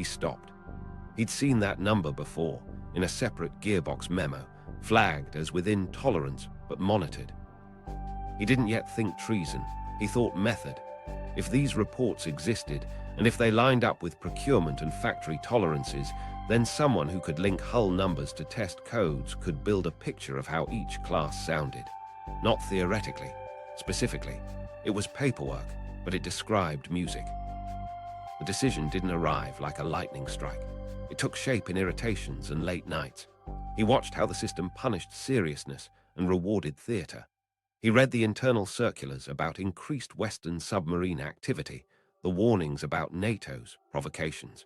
He stopped. He'd seen that number before, in a separate gearbox memo, flagged as within tolerance but monitored. He didn't yet think treason, he thought method. If these reports existed, and if they lined up with procurement and factory tolerances, then someone who could link hull numbers to test codes could build a picture of how each class sounded. Not theoretically, specifically. It was paperwork, but it described music. The decision didn't arrive like a lightning strike. It took shape in irritations and late nights. He watched how the system punished seriousness and rewarded theater. He read the internal circulars about increased Western submarine activity, the warnings about NATO's provocations.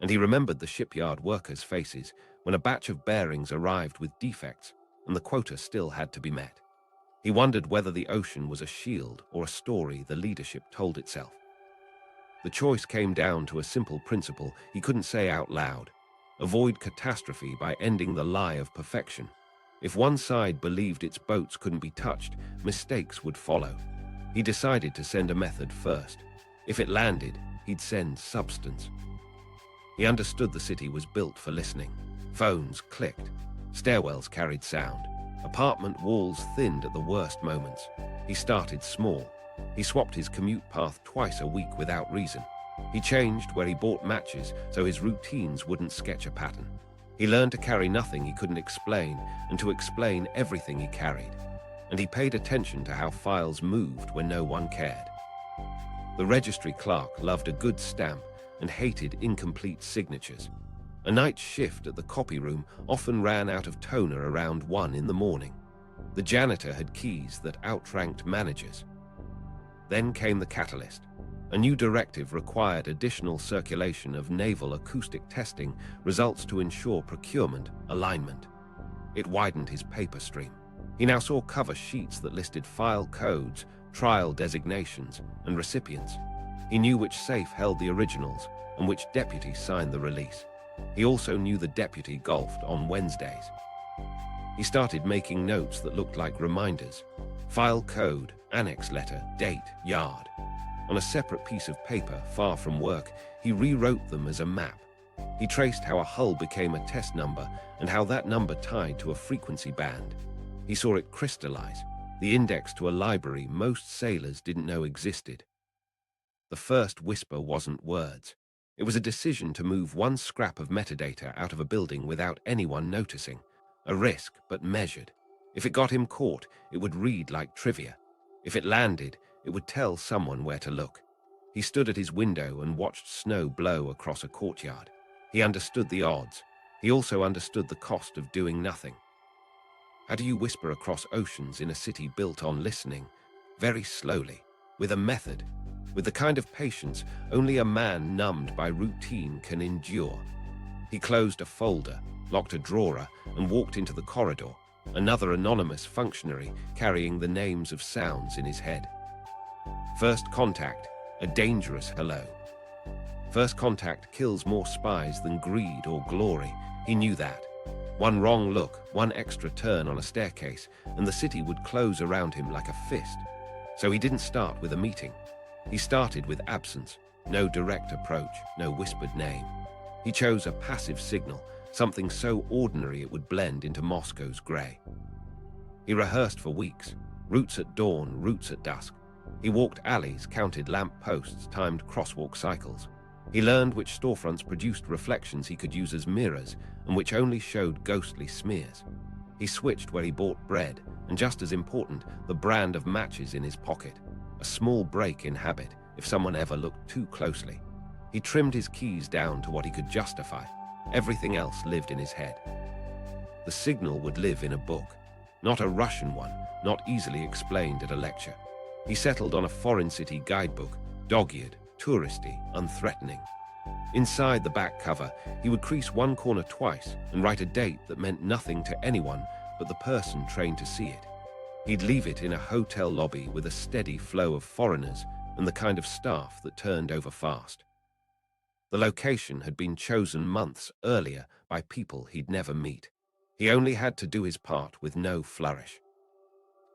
And he remembered the shipyard workers' faces when a batch of bearings arrived with defects and the quota still had to be met. He wondered whether the ocean was a shield or a story the leadership told itself. The choice came down to a simple principle he couldn't say out loud: avoid catastrophe by ending the lie of perfection. If one side believed its boats couldn't be touched, mistakes would follow. He decided to send a method first. If it landed, he'd send substance. He understood the city was built for listening. Phones clicked. Stairwells carried sound. Apartment walls thinned at the worst moments. He started small. He swapped his commute path twice a week without reason. He changed where he bought matches so his routines wouldn't sketch a pattern. He learned to carry nothing he couldn't explain and to explain everything he carried. And he paid attention to how files moved when no one cared. The registry clerk loved a good stamp and hated incomplete signatures. A night shift at the copy room often ran out of toner around 1 in the morning. The janitor had keys that outranked managers. Then came the catalyst. A new directive required additional circulation of naval acoustic testing results to ensure procurement alignment. It widened his paper stream. He now saw cover sheets that listed file codes, trial designations, and recipients. He knew which safe held the originals and which deputy signed the release. He also knew the deputy golfed on Wednesdays. He started making notes that looked like reminders. File code, annex letter, date, yard. On a separate piece of paper, far from work, he rewrote them as a map. He traced how a hull became a test number and how that number tied to a frequency band. He saw it crystallize, the index to a library most sailors didn't know existed. The first whisper wasn't words. It was a decision to move one scrap of metadata out of a building without anyone noticing. A risk, but measured. If it got him caught, it would read like trivia. If it landed, it would tell someone where to look. He stood at his window and watched snow blow across a courtyard. He understood the odds. He also understood the cost of doing nothing. How do you whisper across oceans in a city built on listening? Very slowly, with a method, with the kind of patience only a man numbed by routine can endure. He closed a folder, locked a drawer, and walked into the corridor, another anonymous functionary carrying the names of sounds in his head. First contact, a dangerous hello. First contact kills more spies than greed or glory. He knew that. One wrong look, one extra turn on a staircase, and the city would close around him like a fist. So he didn't start with a meeting. He started with absence, no direct approach, no whispered name. He chose a passive signal, something so ordinary it would blend into Moscow's grey. He rehearsed for weeks, routes at dawn, routes at dusk. He walked alleys, counted lamp posts, timed crosswalk cycles. He learned which storefronts produced reflections he could use as mirrors and which only showed ghostly smears. He switched where he bought bread, and just as important, the brand of matches in his pocket. A small break in habit if someone ever looked too closely. He trimmed his keys down to what he could justify. Everything else lived in his head. The signal would live in a book, not a Russian one, not easily explained at a lecture. He settled on a foreign city guidebook, dog-eared, touristy, unthreatening. Inside the back cover, he would crease one corner twice and write a date that meant nothing to anyone but the person trained to see it. He'd leave it in a hotel lobby with a steady flow of foreigners and the kind of staff that turned over fast. The location had been chosen months earlier by people he'd never meet. He only had to do his part with no flourish.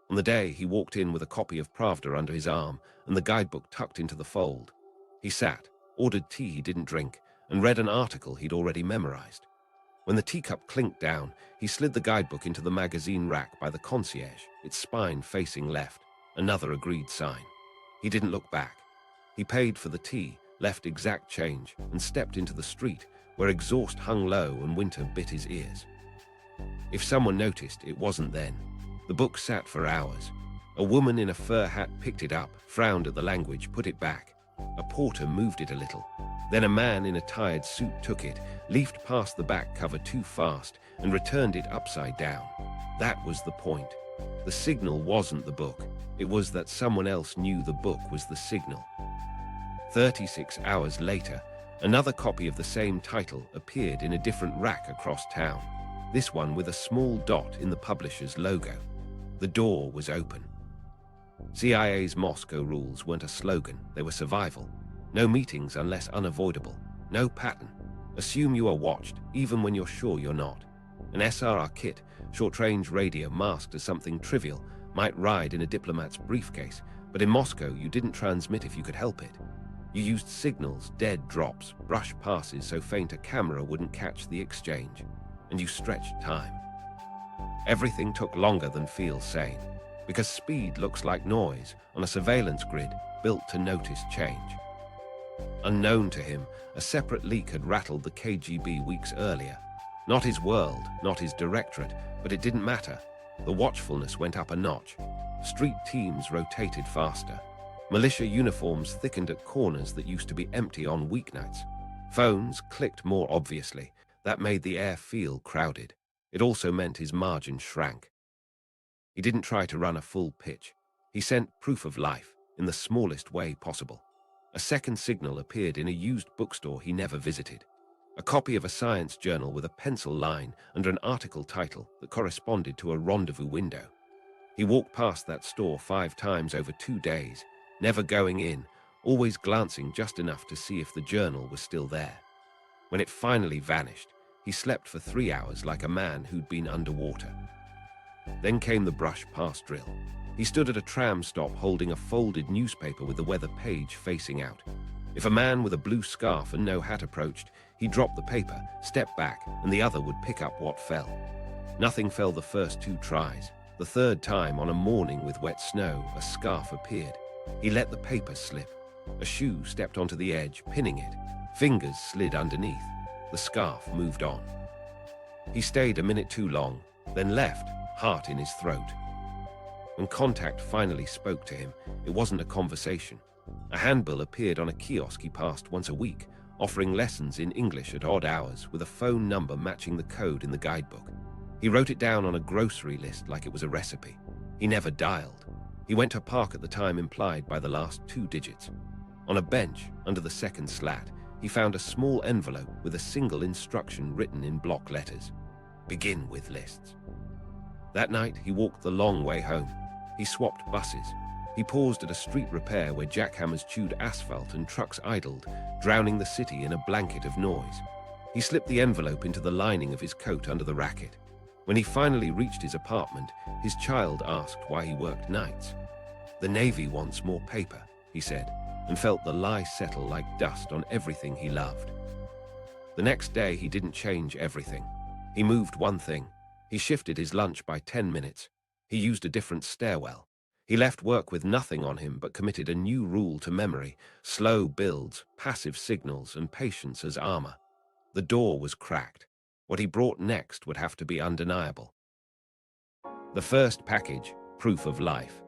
On the day, he walked in with a copy of Pravda under his arm and the guidebook tucked into the fold. He sat, ordered tea he didn't drink, and read an article he'd already memorized. When the teacup clinked down, he slid the guidebook into the magazine rack by the concierge, its spine facing left, another agreed sign. He didn't look back. He paid for the tea, left exact change, and stepped into the street, where exhaust hung low and winter bit his ears. If someone noticed, it wasn't then. The book sat for hours. A woman in a fur hat picked it up, frowned at the language, put it back. A porter moved it a little. Then a man in a tired suit took it, leafed past the back cover too fast, and returned it upside down. That was the point. The signal wasn't the book. It was that someone else knew the book was the signal. 36 hours later, another copy of the same title appeared in a different rack across town, this one with a small dot in the publisher's logo. The door was open. CIA's Moscow rules weren't a slogan, they were survival. No meetings unless unavoidable. No pattern. Assume you are watched, even when you're sure you're not. An SRR kit, short-range radio masked as something trivial, might ride in a diplomat's briefcase, but in Moscow you didn't transmit if you could help it. You used signals, dead drops, brush passes so faint a camera wouldn't catch the exchange. And you stretched time. Everything took longer than feels sane, because speed looks like noise on a surveillance grid built to notice change. Unknown to him, a separate leak had rattled the KGB weeks earlier. Not his world, not his directorate, but it didn't matter. The watchfulness went up a notch. Street teams rotated faster. Militia uniforms thickened at corners that used to be empty on weeknights. Phones clicked more obviously. That made the air feel crowded. It also meant his margin shrank. He didn't try to run a full pitch. He sent proof of life in the smallest way possible. A second signal appeared in a used bookstore he never visited. A copy of a science journal with a pencil line under an article title that corresponded to a rendezvous window. He walked past that store 5 times over 2 days, never going in, always glancing just enough to see if the journal was still there. When it finally vanished, he slept for 3 hours like a man who'd been underwater. Then came the brush pass drill. He stood at a tram stop holding a folded newspaper with the weather page facing out. If a man with a blue scarf and no hat approached, he dropped the paper, stepped back, and the other would pick up what fell. Nothing fell the first 2 tries. The third time, on a morning with wet snow, a scarf appeared. He let the paper slip. A shoe stepped onto the edge, pinning it. Fingers slid underneath. The scarf moved on. He stayed a minute too long, then left, heart in his throat. When contact finally spoke to him, it wasn't a conversation. A handbill appeared on a kiosk he passed once a week, offering lessons in English at odd hours with a phone number matching the code in the guidebook. He wrote it down on a grocery list like it was a recipe. He never dialed. He went to park at the time implied by the last 2 digits. On a bench, under the second slat, he found a small envelope with a single instruction written in block letters. Begin with lists. That night, he walked the long way home. He swapped buses. He paused at a street repair where jackhammers chewed asphalt and trucks idled, drowning the city in a blanket of noise. He slipped the envelope into the lining of his coat under the racket. When he finally reached his apartment, his child asked why he worked nights. "The Navy wants more paper," he said, and felt the lie settle like dust on everything he loved. The next day, he didn't change everything. He moved one thing. He shifted his lunch by 10 minutes. He used a different stairwell. He left work with nothing on him but committed a new rule to memory: slow builds, passive signals, and patience as armor. The door was cracked. What he brought next would have to be undeniable. The first package, proof of life.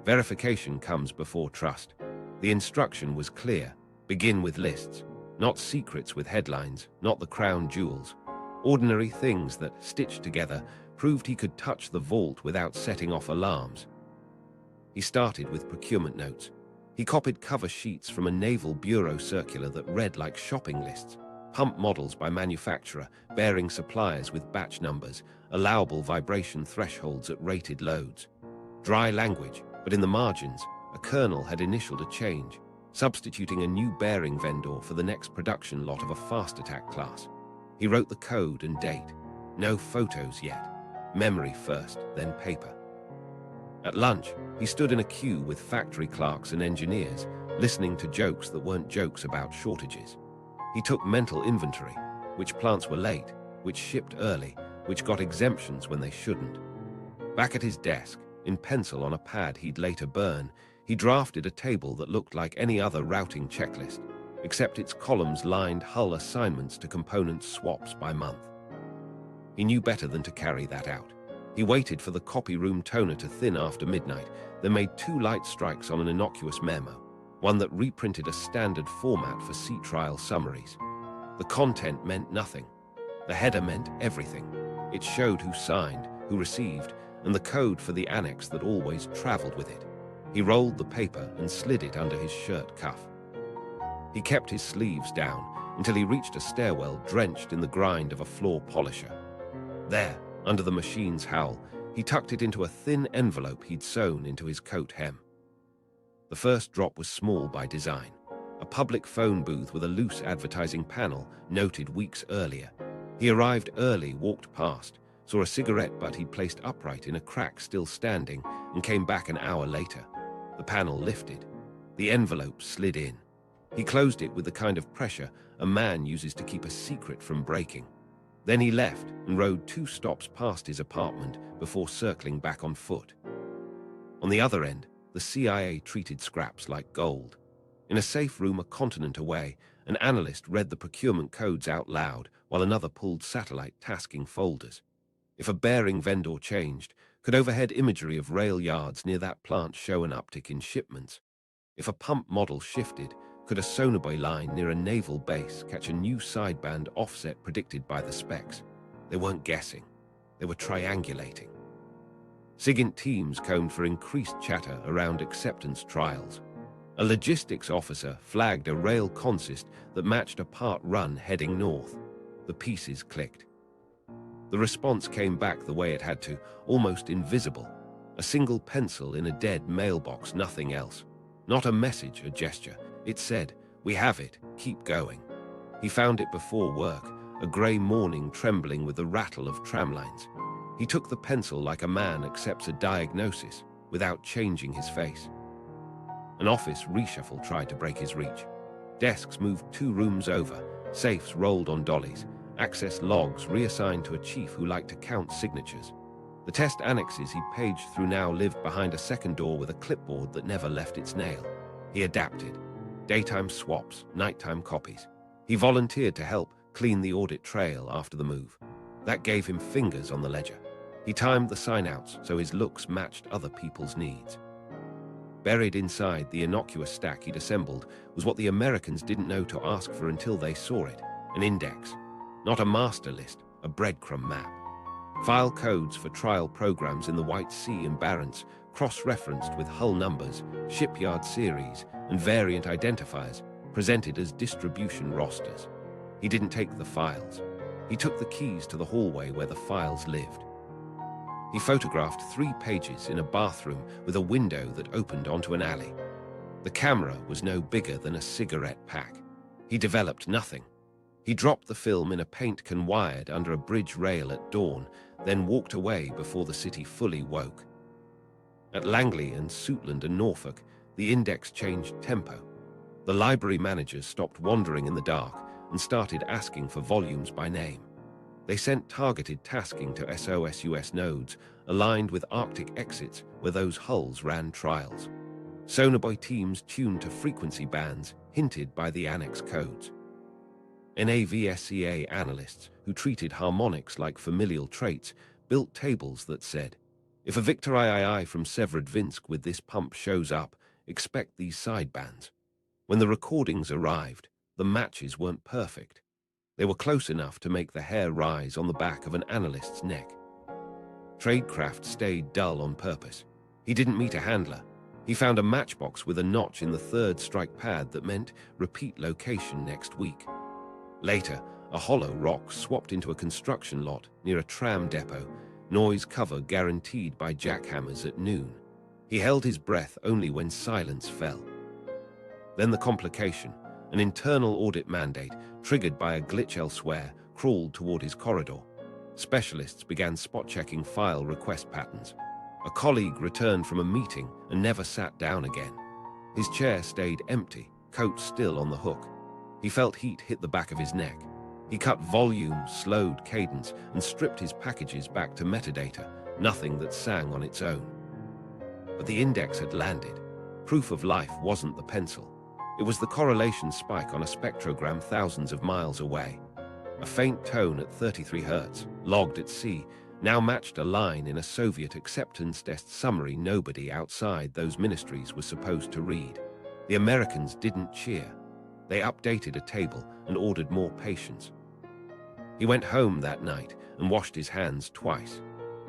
Verification comes before trust. The instruction was clear: begin with lists, not secrets with headlines, not the crown jewels. Ordinary things that, stitched together, proved he could touch the vault without setting off alarms. He started with procurement notes. He copied cover sheets from a naval bureau circular that read like shopping lists, pump models by manufacturer, bearing suppliers with batch numbers, allowable vibration thresholds at rated loads. Dry language, but in the margins, a colonel had initialed a change, substituting a new bearing vendor for the next production lot of a fast attack class. He wrote the code and date. No photos yet. Memory first, then paper. At lunch, he stood in a queue with factory clerks and engineers, listening to jokes that weren't jokes about shortages. He took mental inventory, which plants were late, which shipped early, which got exemptions when they shouldn't. Back at his desk, in pencil on a pad he'd later burn, he drafted a table that looked like any other routing checklist, except its columns lined hull assignments to component swaps by month. He knew better than to carry that out. He waited for the copy room toner to thin after midnight, then made 2 light strikes on an innocuous memo, one that reprinted a standard format for sea trial summaries. The content meant nothing. The header meant everything. It showed who signed, who received, and the code for the annex that always traveled with it. He rolled the paper and slid it under his shirt cuff. He kept his sleeves down until he reached a stairwell drenched in the grind of a floor polisher. There, under the machine's howl, he tucked it into a thin envelope he'd sewn into his coat hem. The first drop was small by design. A public phone booth with a loose advertising panel noted weeks earlier. He arrived early, walked past, saw a cigarette butt he'd placed upright in a crack still standing, and came back an hour later. The panel lifted. The envelope slid in. He closed it with the kind of pressure a man uses to keep a secret from breaking. Then he left and rode 2 stops past his apartment before circling back on foot. On the other end, the CIA treated scraps like gold. In a safe room a continent away, an analyst read the procurement codes out loud while another pulled satellite tasking folders. If a bearing vendor changed, could overhead imagery of rail yards near that plant show an uptick in shipments? If a pump model shifted, could a sonobuoy line near a naval base catch a new sideband offset predicted by the specs? They weren't guessing. They were triangulating. SIGINT teams combed for increased chatter around acceptance trials. A logistics officer flagged a rail consist that matched a part run heading north. The pieces clicked. The response came back the way it had to, almost invisible. A single pencil in a dead mailbox, nothing else. Not a message, a gesture. It said, "We have it, keep going." He found it before work, a grey morning trembling with the rattle of tramlines. He took the pencil like a man accepts a diagnosis, without changing his face. An office reshuffle tried to break his reach. Desks moved 2 rooms over, safes rolled on dollies, access logs reassigned to a chief who liked to count signatures. The test annexes he paged through now lived behind a second door with a clipboard that never left its nail. He adapted. Daytime swaps, nighttime copies. He volunteered to help clean the audit trail after the move. That gave him fingers on the ledger. He timed the sign-outs so his looks matched other people's needs. Buried inside the innocuous stack he'd assembled was what the Americans didn't know to ask for until they saw it, an index. Not a master list, a breadcrumb map. File codes for trial programs in the White Sea and Barents, cross-referenced with hull numbers, shipyard series, and variant identifiers, presented as distribution rosters. He didn't take the files. He took the keys to the hallway where the files lived. He photographed 3 pages in a bathroom with a window that opened onto an alley. The camera was no bigger than a cigarette pack. He developed nothing. He dropped the film in a paint can wired under a bridge rail at dawn, then walked away before the city fully woke. At Langley and Suitland and Norfolk, the index changed tempo. The library managers stopped wandering in the dark and started asking for volumes by name. They sent targeted tasking to SOSUS nodes aligned with Arctic exits where those hulls ran trials. Sonobuoy teams tuned to frequency bands hinted by the annex codes. NAVSEA analysts who treated harmonics like familial traits built tables that said, if a Victor III from Severodvinsk with this pump shows up, expect these sidebands. When the recordings arrived, the matches weren't perfect. They were close enough to make the hair rise on the back of an analyst's neck. Tradecraft stayed dull on purpose. He didn't meet a handler. He found a matchbox with a notch in the 3rd strike pad that meant repeat location next week. Later, a hollow rock swapped into a construction lot near a tram depot, noise cover guaranteed by jackhammers at noon. He held his breath only when silence fell. Then the complication, an internal audit mandate triggered by a glitch elsewhere, crawled toward his corridor. Specialists began spot-checking file request patterns. A colleague returned from a meeting and never sat down again. His chair stayed empty, coat still on the hook. He felt heat hit the back of his neck. He cut volume, slowed cadence, and stripped his packages back to metadata, nothing that sang on its own. But the index had landed. Proof of life wasn't the pencil. It was the correlation spike on a spectrogram thousands of miles away. A faint tone at 33 Hz, logged at sea, now matched a line in a Soviet acceptance test summary nobody outside those ministries was supposed to read. The Americans didn't cheer. They updated a table and ordered more patience. He went home that night and washed his hands twice.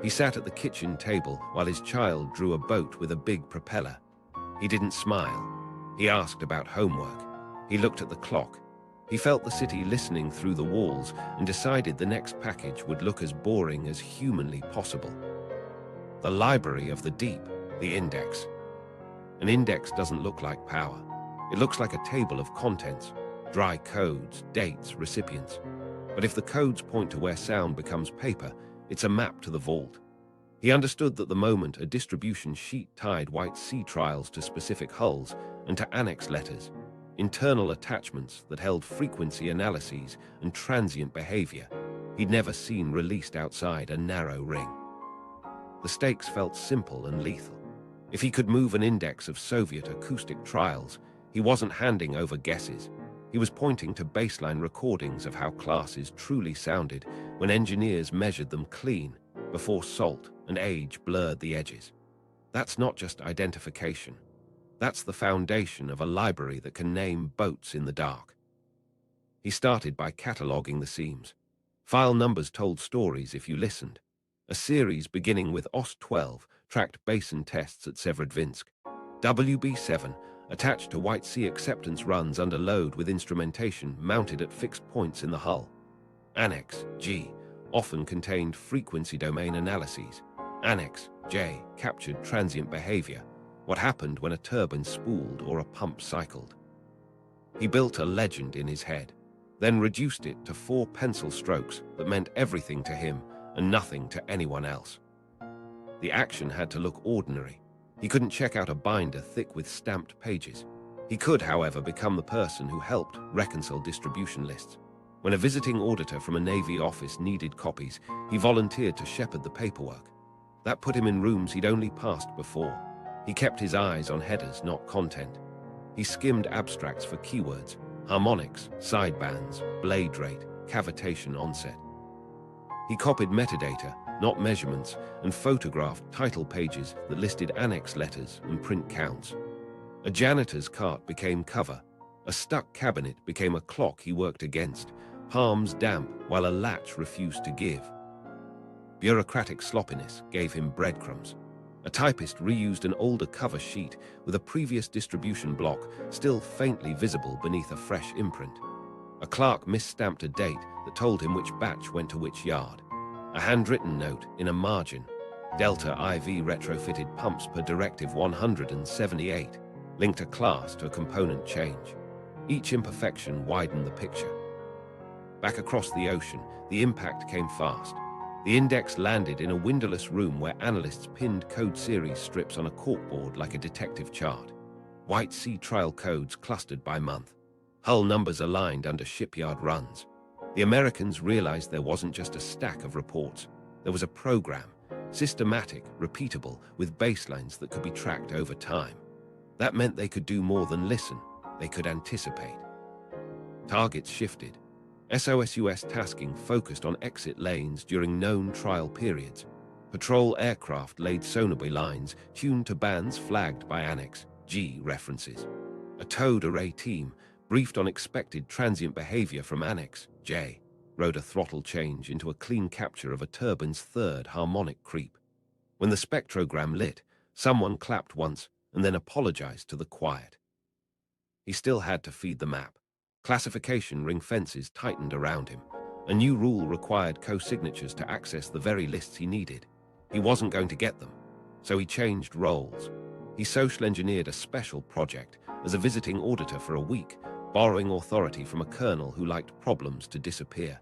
He sat at the kitchen table while his child drew a boat with a big propeller. He didn't smile. He asked about homework. He looked at the clock. He felt the city listening through the walls and decided the next package would look as boring as humanly possible. The library of the deep, the index. An index doesn't look like power. It looks like a table of contents, dry codes, dates, recipients. But if the codes point to where sound becomes paper, it's a map to the vault. He understood that the moment a distribution sheet tied white sea trials to specific hulls and to annex letters, internal attachments that held frequency analyses and transient behavior, he'd never seen released outside a narrow ring. The stakes felt simple and lethal. If he could move an index of Soviet acoustic trials, he wasn't handing over guesses. He was pointing to baseline recordings of how classes truly sounded when engineers measured them clean before salt and age blurred the edges. That's not just identification. That's the foundation of a library that can name boats in the dark. He started by cataloging the seams. File numbers told stories if you listened. A series beginning with OS-12 tracked basin tests at Severodvinsk. WB-7 attached to White Sea acceptance runs under load with instrumentation mounted at fixed points in the hull. Annex G often contained frequency domain analyses. Annex J captured transient behavior, what happened when a turbine spooled or a pump cycled. He built a legend in his head, then reduced it to 4 pencil strokes that meant everything to him and nothing to anyone else. The action had to look ordinary. He couldn't check out a binder thick with stamped pages. He could, however, become the person who helped reconcile distribution lists. When a visiting auditor from a Navy office needed copies, he volunteered to shepherd the paperwork. That put him in rooms he'd only passed before. He kept his eyes on headers, not content. He skimmed abstracts for keywords, harmonics, sidebands, blade rate, cavitation onset. He copied metadata, not measurements, and photographed title pages that listed annex letters and print counts. A janitor's cart became cover. A stuck cabinet became a clock he worked against, palms damp while a latch refused to give. Bureaucratic sloppiness gave him breadcrumbs. A typist reused an older cover sheet with a previous distribution block still faintly visible beneath a fresh imprint. A clerk misstamped a date that told him which batch went to which yard. A handwritten note in a margin. Delta IV retrofitted pumps per Directive 178, linked a class to a component change. Each imperfection widened the picture. Back across the ocean, the impact came fast. The index landed in a windowless room where analysts pinned code series strips on a corkboard like a detective chart. White Sea trial codes clustered by month. Hull numbers aligned under shipyard runs. The Americans realized there wasn't just a stack of reports. There was a program, systematic, repeatable, with baselines that could be tracked over time. That meant they could do more than listen. They could anticipate. Targets shifted. SOSUS tasking focused on exit lanes during known trial periods. Patrol aircraft laid sonar lines tuned to bands flagged by Annex G references. A towed array team, briefed on expected transient behavior from Annex J, rode a throttle change into a clean capture of a turbine's third harmonic creep. When the spectrogram lit, someone clapped once and then apologized to the quiet. He still had to feed the map. Classification ring fences tightened around him. A new rule required co-signatures to access the very lists he needed. He wasn't going to get them, so he changed roles. He social engineered a special project as a visiting auditor for a week, borrowing authority from a colonel who liked problems to disappear.